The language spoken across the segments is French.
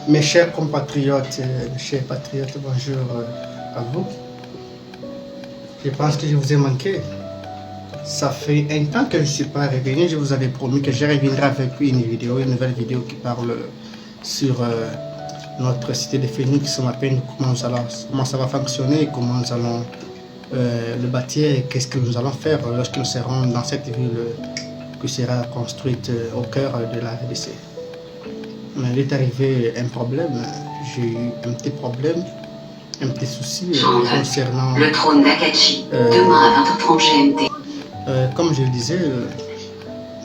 Mes chers compatriotes, mes chers patriotes, bonjour à vous. Je pense que je vous ai manqué. Ça fait un temps que je ne suis pas revenu. Je vous avais promis que je reviendrai avec une nouvelle vidéo qui parle sur notre cité de Phoenix, ce matin, comment ça va fonctionner, comment nous allons le bâtir et qu'est-ce que nous allons faire lorsque nous serons dans cette ville qui sera construite au cœur de la RDC. Mais il est arrivé un problème, j'ai eu un petit problème, un petit souci concernant le trône d'Akachi, demain à 20h30 GMT. Comme je le disais,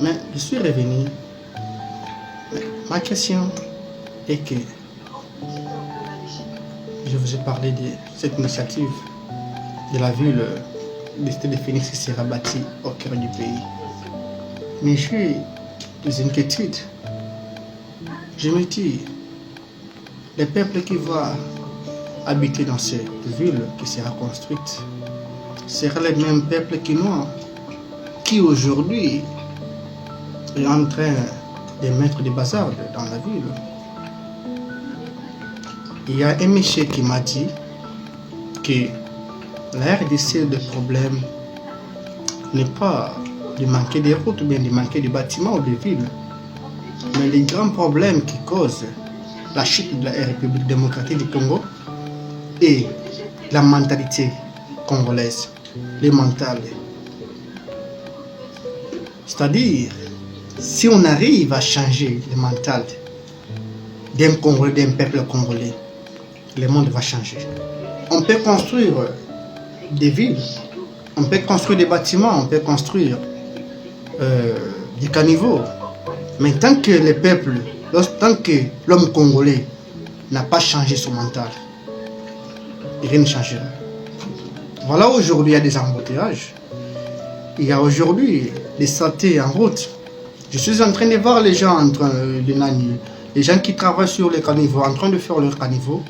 mais je suis revenu. Ma question est que je vous ai parlé de cette initiative de la ville de cité de Phoenix qui sera bâtie au cœur du pays. Mais j'ai des inquiétudes. Je me dis, les peuples qui vont habiter dans cette ville qui sera construite seront les mêmes peuples que nous, qui aujourd'hui est en train de mettre des bazars dans la ville. Il y a un monsieur qui m'a dit que la RDC, le problème n'est pas de manquer des routes ou bien de manquer de bâtiments ou de villes. Mais les grands problèmes qui causent la chute de la République démocratique du Congo et la mentalité congolaise, les mentales. C'est-à-dire, si on arrive à changer le mental d'un Congolais, d'un peuple congolais, le monde va changer. On peut construire des villes, on peut construire des bâtiments, on peut construire des caniveaux. Mais tant que le peuple, tant que l'homme congolais n'a pas changé son mental, rien ne changera. Voilà, aujourd'hui il y a des embouteillages. Il y a aujourd'hui des saletés en route. Je suis en train de voir les gens les gens qui travaillent sur les caniveaux, en train de faire leurs caniveaux.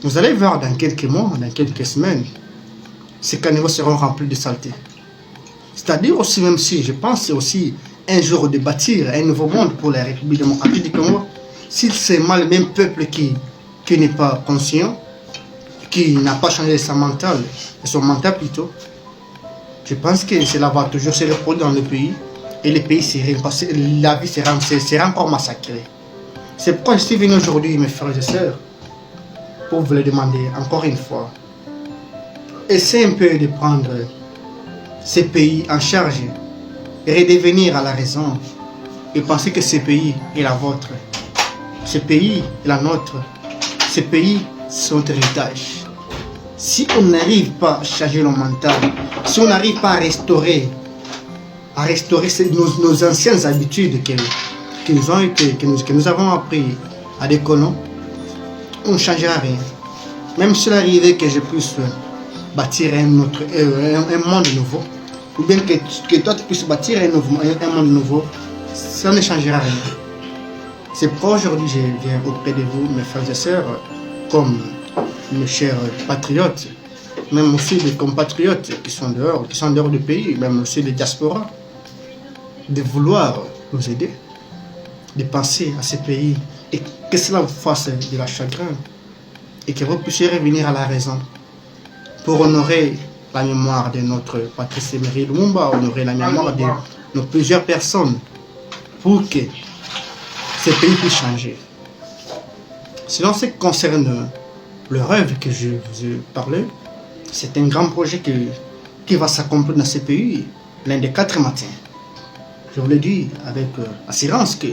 Vous allez voir dans quelques mois, dans quelques semaines, ces caniveaux seront remplis de saleté. C'est-à-dire aussi, même si je pense aussi un jour de bâtir un nouveau monde pour la République démocratique du Congo, si c'est mal le même peuple qui n'est pas conscient, qui n'a pas changé son mental plutôt, je pense que cela va toujours se reproduire dans le pays et le pays la vie sera encore massacrée. C'est pourquoi je suis venu aujourd'hui, mes frères et sœurs, pour vous le demander encore une fois. Essayez un peu de prendre ces pays en charge et redevenir à la raison et penser que ce pays est la vôtre. Ce pays est la nôtre. Ce pays, c'est notre héritage. Si on n'arrive pas à changer le mental, si on n'arrive pas à restaurer nos anciennes habitudes que nous avons appris à des colons, on ne changera rien. Même s'il arrivait que je puisse bâtir un monde nouveau, ou bien que toi tu puisses bâtir un monde nouveau, ça ne changera rien. C'est pourquoi aujourd'hui je viens auprès de vous, mes frères et sœurs, comme mes chers patriotes, même aussi des compatriotes qui sont dehors du pays, même aussi des diasporas, de vouloir nous aider, de penser à ces pays et que cela vous fasse de la chagrin et que vous puissiez revenir à la raison pour honorer la mémoire de notre Patrice Emery Lumumba, honorer la mémoire de nos plusieurs personnes pour que ce pays puisse changer. Sinon, ce qui concerne le rêve que je vous ai parlé, c'est un grand projet qui va s'accomplir dans ce pays l'un des 4 matins. Je vous le dis avec assurance que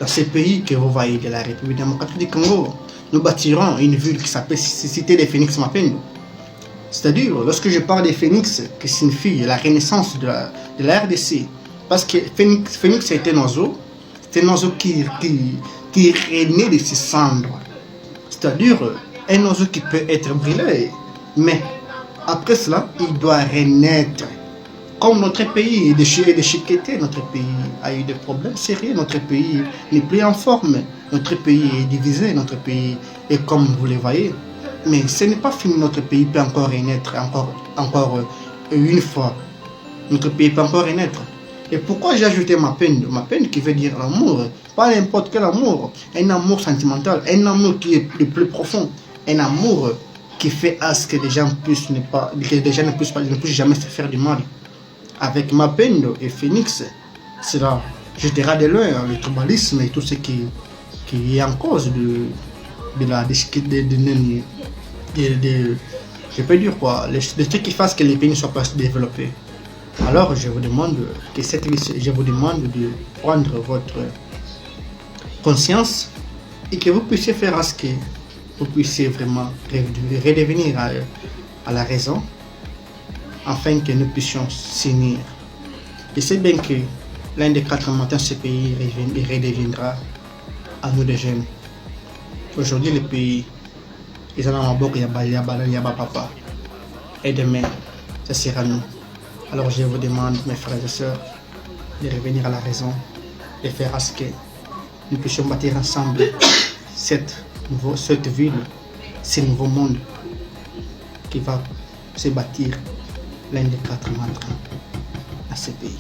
dans ce pays que vous voyez de la République démocratique du Congo, nous bâtirons une ville qui s'appelle Cité de Phoenix Mapendo. C'est-à-dire, lorsque je parle de Phoenix, qui signifie la renaissance de la RDC, parce que Phoenix est un oiseau qui est né de ses cendres. C'est-à-dire, un oiseau qui peut être brûlé, mais après cela, il doit renaître. Comme notre pays est déchiqueté, notre pays a eu des problèmes sérieux, notre pays n'est plus en forme, notre pays est divisé, notre pays est comme vous le voyez. Mais ce n'est pas fini, notre pays peut encore renaître, encore une fois. Notre pays peut encore renaître. Et pourquoi j'ai ajouté ma peine qui veut dire l'amour, Pas n'importe quel amour, un amour sentimental, un amour qui est le plus profond, un amour qui fait à ce que les gens puissent ne puissent jamais se faire du mal. Avec Mapendo et Phoenix, cela jettera de loin le tribalisme et tout ce qui est en cause je peux dire quoi, les trucs qui fassent que les pays ne soient pas développés. Alors je vous demande de prendre votre conscience et que vous puissiez faire à ce que vous puissiez vraiment redevenir à la raison, afin que nous puissions s'unir. Je sais bien que l'un des 4 matins, ce pays redeviendra à nous les jeunes. Aujourd'hui, le pays, ils en ont un bok, yaba papa. Et demain, ce sera nous. Alors je vous demande, mes frères et sœurs, de revenir à la raison, de faire à ce que nous puissions bâtir ensemble cette ville, ce nouveau monde qui va se bâtir l'un des 4 matins à ce pays.